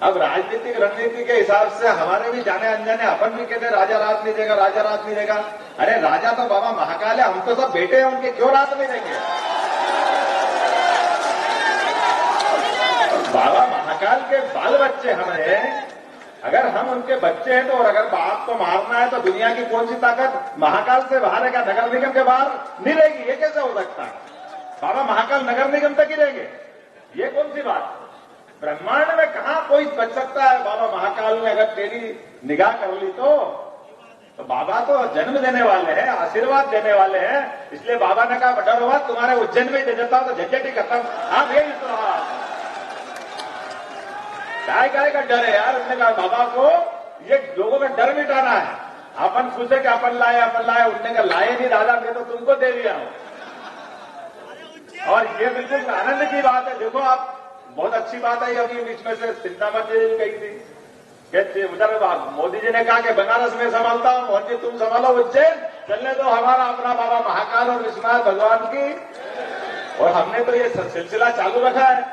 अब राजनीतिक रणनीति के हिसाब से हमारे भी जाने अनजाने अपन भी कहते राजा रात नहीं देगा, राजा रात नहीं देगा। अरे राजा तो बाबा महाकाल है, हम तो सब बेटे हैं उनके, क्यों रात नहीं देंगे? बाबा महाकाल के बाल बच्चे हम हैं, अगर हम उनके बच्चे हैं तो, और अगर बाप को मारना है तो दुनिया की कौन सी ताकत महाकाल से बाहर है? क्या नगर निगम के बाहर नहीं रहेगी? ये कैसे हो सकता है? बाबा महाकाल नगर निगम तक ही रहेंगे, ये कौन सी बात? ब्रह्मांड में कहां कोई बच सकता है? बाबा महाकाल ने अगर तेरी निगाह कर ली तो बाबा तो जन्म देने वाले हैं, आशीर्वाद देने वाले हैं। इसलिए बाबा ने कहा डर हुआ तुम्हारे उज्जैन में ही दे देता हूं तो झंझट ही खत्म। आप यही काय का डर है यार? उसने कहा बाबा को ये लोगों का डर मिटाना है। अपन खुश है कि अपन लाए। उनने कहा लाए नहीं दादा, मैं तो तुमको दे दिया हूं। और ये बिल्कुल आनंद की बात है। देखो आप, बहुत अच्छी बात है। अभी बीच में से चिंतामणि जी गई थी कि उधर मोदी जी ने कहा कि बनारस में संभालता हूं, मोहन जी तुम संभालो उज्जैन, चलने दो हमारा अपना बाबा महाकाल और विश्वनाथ भगवान की। और हमने तो ये सिलसिला चालू रखा है।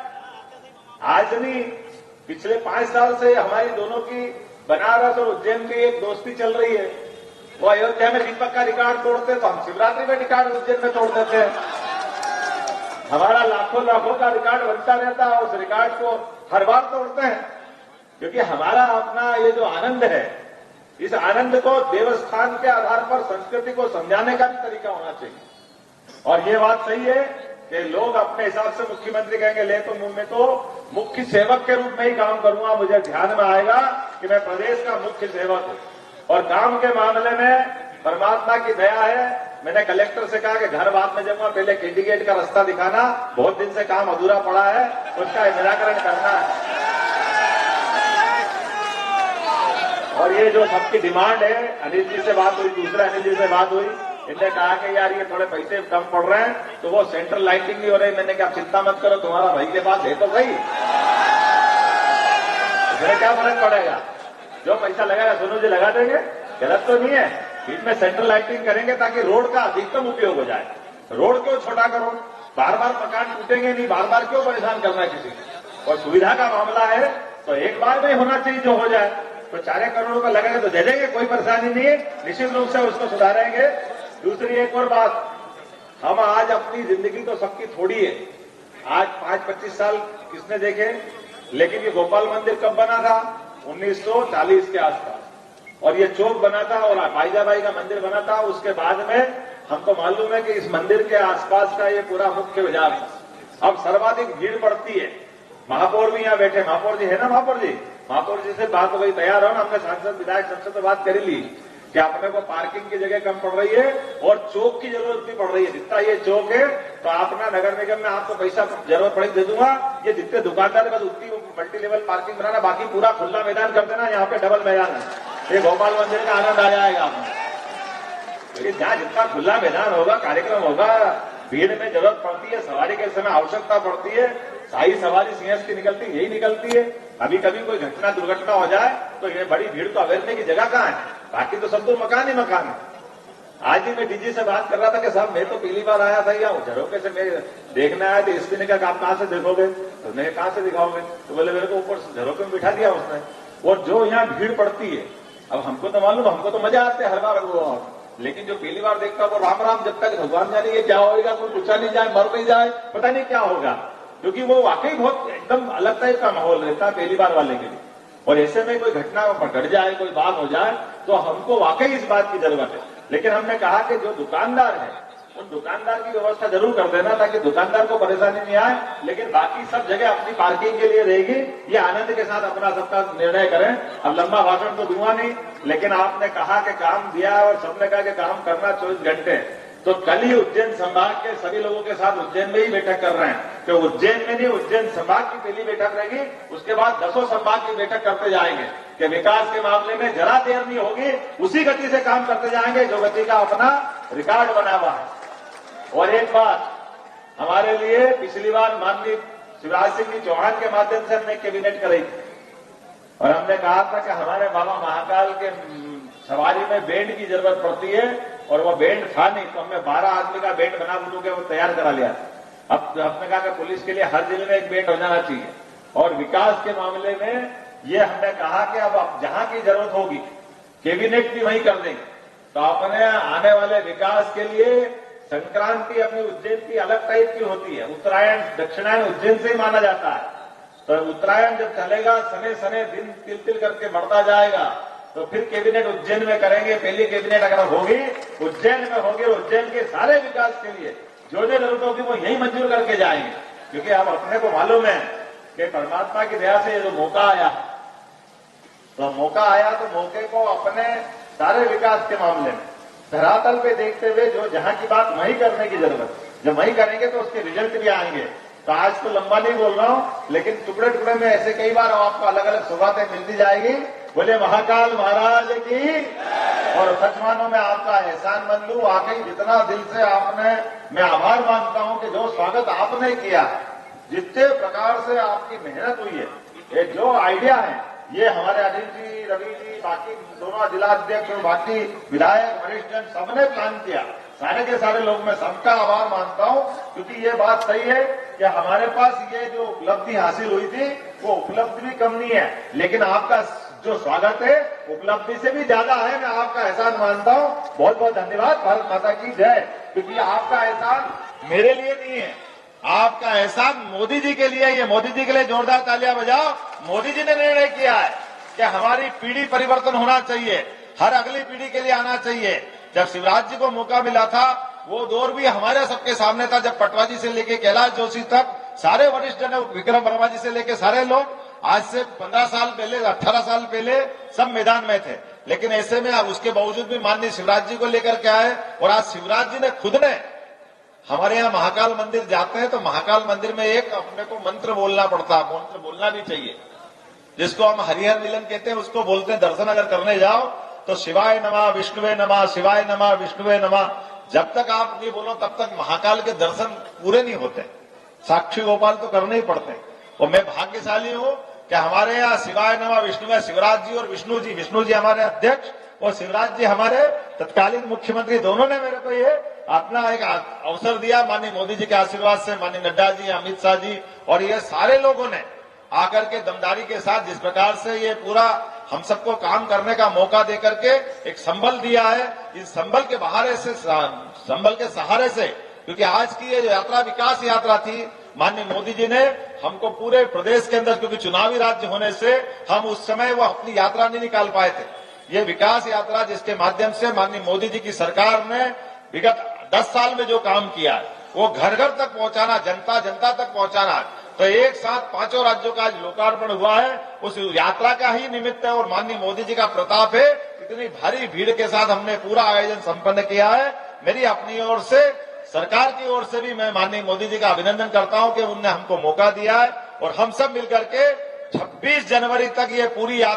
आज नहीं, पिछले 5 साल से हमारी दोनों की बनारस और उज्जैन की एक दोस्ती चल रही है। वो अयोध्या में दीपक का रिकॉर्ड तोड़ते तो हम शिवरात्रि में रिकॉर्ड उज्जैन में तोड़ देते हैं। हमारा लाखों का रिकॉर्ड बनता रहता है, उस रिकॉर्ड को हर बार तोड़ते हैं। क्योंकि हमारा अपना ये जो आनंद है, इस आनंद को देवस्थान के आधार पर संस्कृति को समझाने का भी तरीका होना चाहिए। और ये बात सही है कि लोग अपने हिसाब से मुख्यमंत्री कहेंगे ले तो मैं तो मुख्य सेवक के रूप में ही काम करूंगा, मुझे ध्यान में आएगा कि मैं प्रदेश का मुख्य सेवक हूं। और काम के मामले में परमात्मा की दया है। मैंने कलेक्टर से कहा कि घर बाद में जाऊंगा, पहले कैंडिडेट का रास्ता दिखाना, बहुत दिन से काम अधूरा पड़ा है, उसका निराकरण करना है। और ये जो सबकी डिमांड है, अनिल जी से बात हुई, दूसरे अनिल जी से बात हुई, इन्होंने कहा कि यार ये थोड़े पैसे कम पड़ रहे हैं तो वो सेंट्रल लाइटिंग नहीं हो रही। मैंने कहा चिंता मत करो, तुम्हारा भाई के पास है तो सही, इसमें क्या फर्क पड़ेगा? जो पैसा लगाएगा सोनू जी लगा देंगे, गलत तो नहीं है। बीच में सेंट्रल लाइटिंग करेंगे ताकि रोड का अधिकतम उपयोग हो जाए। रोड क्यों छोटा करो? बार बार मकान टूटेंगे नहीं, बार बार क्यों परेशान करना है किसी को? और सुविधा का मामला है तो एक बार में होना चाहिए जो हो जाए। तो 4 करोड़ का लगेगा तो दे देंगे, कोई परेशानी नहीं है, निश्चित रूप से उसको सुधारेंगे। दूसरी एक और बात, हम आज अपनी जिंदगी तो सबकी थोड़ी है, आज 5-25 साल किसने देखे, लेकिन ये गोपाल मंदिर कब बना था? 1940 के आसपास। और ये चौक बना था और भाईजाबाई का मंदिर बना था। उसके बाद में हमको मालूम है कि इस मंदिर के आसपास का ये पूरा मुख्य बाजार अब सर्वाधिक भीड़ पड़ती है। महापौर भी यहाँ बैठे, महापौर जी है ना? महापौर जी से बात हो गई, तैयार हो ना? हमने सांसद विधायक सबसे तो बात कर ली कि अपने को पार्किंग की जगह कम पड़ रही है और चौक की जरूरत भी पड़ रही है। जितना ये चौक है तो अपना नगर निगम में आपको पैसा जरूरत पड़ेगी दे दूंगा। ये जितने दुकानदार बस उतनी मल्टी लेवल पार्किंग बनाना, बाकी पूरा खुला मैदान कर देना। यहाँ पे डबल मैदान है, ये गोपाल मंदिर का आनंद आ जाएगा आपको। जहाँ जितना खुला मैदान होगा, कार्यक्रम होगा, भीड़ में जरूरत पड़ती है, सवारी के समय आवश्यकता पड़ती है, शाही सवारी सिंहस्थ की निकलती यही निकलती है। अभी कभी कोई घटना दुर्घटना हो जाए तो ये बड़ी भीड़ तो अवेरने की जगह कहाँ है? बाकी तो सब तो मकान ही मकान है। आज ही मैं डीजी से बात कर रहा था कि साहब मैं तो पहली बार आया था यहाँ झरोके से मैं देखने आया, तो इसने ने कहा आप कहाँ से देखोगे? तो मैं कहाँ से दिखाओगे? तो बोले मेरे को ऊपर झरोके में बिठा दिया उसने। और जो यहाँ भीड़ पड़ती है, अब हमको तो मालूम, हमको तो मजा आते हर बार वो, लेकिन जो पहली बार देखता वो राम राम, जब तक भगवान जाने ये क्या होगा, कोई पूछा नहीं जाए, मर नहीं जाए, पता नहीं क्या होगा। क्योंकि वो वाकई बहुत एकदम अलग टाइप का माहौल रहता है पहली बार वाले के लिए। और ऐसे में कोई घटना घट जाए, कोई बात हो जाए तो हमको वाकई इस बात की जरूरत है। लेकिन हमने कहा कि जो दुकानदार है उन दुकानदार की व्यवस्था जरूर कर देना ताकि दुकानदार को परेशानी नहीं आए, लेकिन बाकी सब जगह अपनी पार्किंग के लिए रहेगी। ये आनंद के साथ अपना सबका निर्णय करें। अब लंबा भाषण तो दूंगा नहीं, लेकिन आपने कहा कि काम दिया और सबने कहा कि काम करना 24 घंटे, तो कल ही उज्जैन संभाग के सभी लोगों के साथ उज्जैन में ही बैठक कर रहे हैं। तो उज्जैन में नहीं, उज्जैन संभाग की पहली बैठक रहेगी, उसके बाद 10 संभाग की बैठक करते जाएंगे कि विकास के मामले में जरा देर नहीं होगी, उसी गति से काम करते जाएंगे जो गति का अपना रिकॉर्ड बना हुआ है। और एक बात हमारे लिए पिछली बार माननीय शिवराज सिंह जी चौहान के माध्यम से हमने कैबिनेट कराई थी और हमने कहा था कि हमारे बाबा महाकाल के सवारी में बैंड की जरूरत पड़ती है और वो बैंड था नहीं, तो हमने 12 आदमी का बैंड बना बुलू के वो तैयार करा लिया। अब हमने कहा कि पुलिस के लिए हर जिले में एक बैंड हो जाना चाहिए। और विकास के मामले में ये हमने कहा कि अब जहां की जरूरत होगी कैबिनेट भी वही कर देंगे। तो अपने आने वाले विकास के लिए संक्रांति अपनी उज्जैन की अलग टाइप की होती है, उत्तरायण दक्षिणायन उज्जैन से ही माना जाता है। तो उत्तरायण जब चलेगा सने सने दिन तिल तिल करके बढ़ता जाएगा, तो फिर कैबिनेट उज्जैन में करेंगे। पहली कैबिनेट अगर होगी उज्जैन में होगी, उज्जैन के सारे विकास के लिए जो जरूरत होगी वो यही मंजूर करके जाएंगे। क्योंकि अब अपने को मालूम है कि परमात्मा की दया से जो मौका आया, तो मौके को अपने सारे विकास के मामले में धरातल पे देखते हुए जो जहां की बात वही करने की जरूरत, जब वही करेंगे तो उसके रिजल्ट भी आएंगे। तो आज तो लंबा नहीं बोल रहा हूं, लेकिन टुकड़े टुकड़े में ऐसे कई बार आपको अलग अलग सौगातें मिलती जाएगी। बोले महाकाल महाराज की। और सच मानो मैं आपका एहसान मन लूं, वाकई जितना दिल से आपने, मैं आभार मानता हूं कि जो स्वागत आपने किया, जितने प्रकार से आपकी मेहनत हुई है, ये जो आइडिया है, ये हमारे अनिल जी, रवि जी, बाकी दोनों जिलाध्यक्ष और बाकी विधायक वरिष्ठ जन सबने प्लान किया। सारे के सारे लोग, मैं सबका आभार मानता हूं, क्योंकि ये बात सही है कि हमारे पास ये जो उपलब्धि हासिल हुई थी वो उपलब्धि भी कम नहीं है, लेकिन आपका जो स्वागत है उपलब्धि से भी ज्यादा है। मैं आपका एहसान मानता हूं। बहुत बहुत धन्यवाद। भारत माता की जय। क्योंकि आपका एहसान मेरे लिए नहीं है, आपका एहसान मोदी जी के लिए। ये मोदी जी के लिए जोरदार तालियां बजाओ। मोदी जी ने निर्णय किया है कि हमारी पीढ़ी परिवर्तन होना चाहिए, हर अगली पीढ़ी के लिए आना चाहिए। जब शिवराज जी को मौका मिला था, वो दौर भी हमारे सबके सामने था, जब पटवाजी से लेके कैलाश जोशी तक सारे वरिष्ठ जन, विक्रम वर्मा जी से लेके सारे लोग आज से 15 साल पहले, 18 साल पहले सब मैदान में थे। लेकिन ऐसे में अब उसके बावजूद भी माननीय शिवराज जी को लेकर के आए। और आज शिवराज जी ने खुद ने, हमारे यहाँ महाकाल मंदिर जाते हैं तो महाकाल मंदिर में एक अपने को मंत्र बोलना पड़ता है, मंत्र बोलना भी चाहिए, जिसको हम हरिहर मिलन कहते हैं, उसको बोलते हैं। दर्शन अगर करने जाओ तो शिवाय नमः, विष्णुवे नमः, शिवाय नमः, विष्णुवे नमः। जब तक आप नहीं बोलो तब तक महाकाल के दर्शन पूरे नहीं होते। साक्षी गोपाल तो करने ही पड़ते। और मैं भाग्यशाली हूं कि हमारे यहाँ शिवाय नमः विष्णुवे, शिवराज जी और विष्णु जी हमारे अध्यक्ष और शिवराज जी हमारे तत्कालीन मुख्यमंत्री, दोनों ने मेरे को ये अपना एक अवसर दिया। माननीय मोदी जी के आशीर्वाद से, माननीय नड्डा जी, अमित शाह जी और ये सारे लोगों ने आकर के दमदारी के साथ जिस प्रकार से ये पूरा हम सबको काम करने का मौका देकर के एक संबल दिया है, इस संबल के संबल के सहारे से, क्योंकि आज की ये जो यात्रा विकास यात्रा थी, माननीय मोदी जी ने हमको पूरे प्रदेश के अंदर, क्योंकि चुनावी राज्य होने से हम उस समय वो अपनी यात्रा नहीं निकाल पाए थे। ये विकास यात्रा जिसके माध्यम से माननीय मोदी जी की सरकार ने विगत 10 साल में जो काम किया है, वो घर घर तक पहुंचाना, जनता जनता तक पहुंचाना। तो एक साथ 5 राज्यों का आज लोकार्पण हुआ है, उस यात्रा का ही निमित्त है। और माननीय मोदी जी का प्रताप है, इतनी भारी भीड़ के साथ हमने पूरा आयोजन संपन्न किया है। मेरी अपनी ओर से, सरकार की ओर से भी मैं माननीय मोदी जी का अभिनंदन करता हूं कि उन्होंने हमको मौका दिया है। और हम सब मिलकर के 26 जनवरी तक ये पूरी यात्रा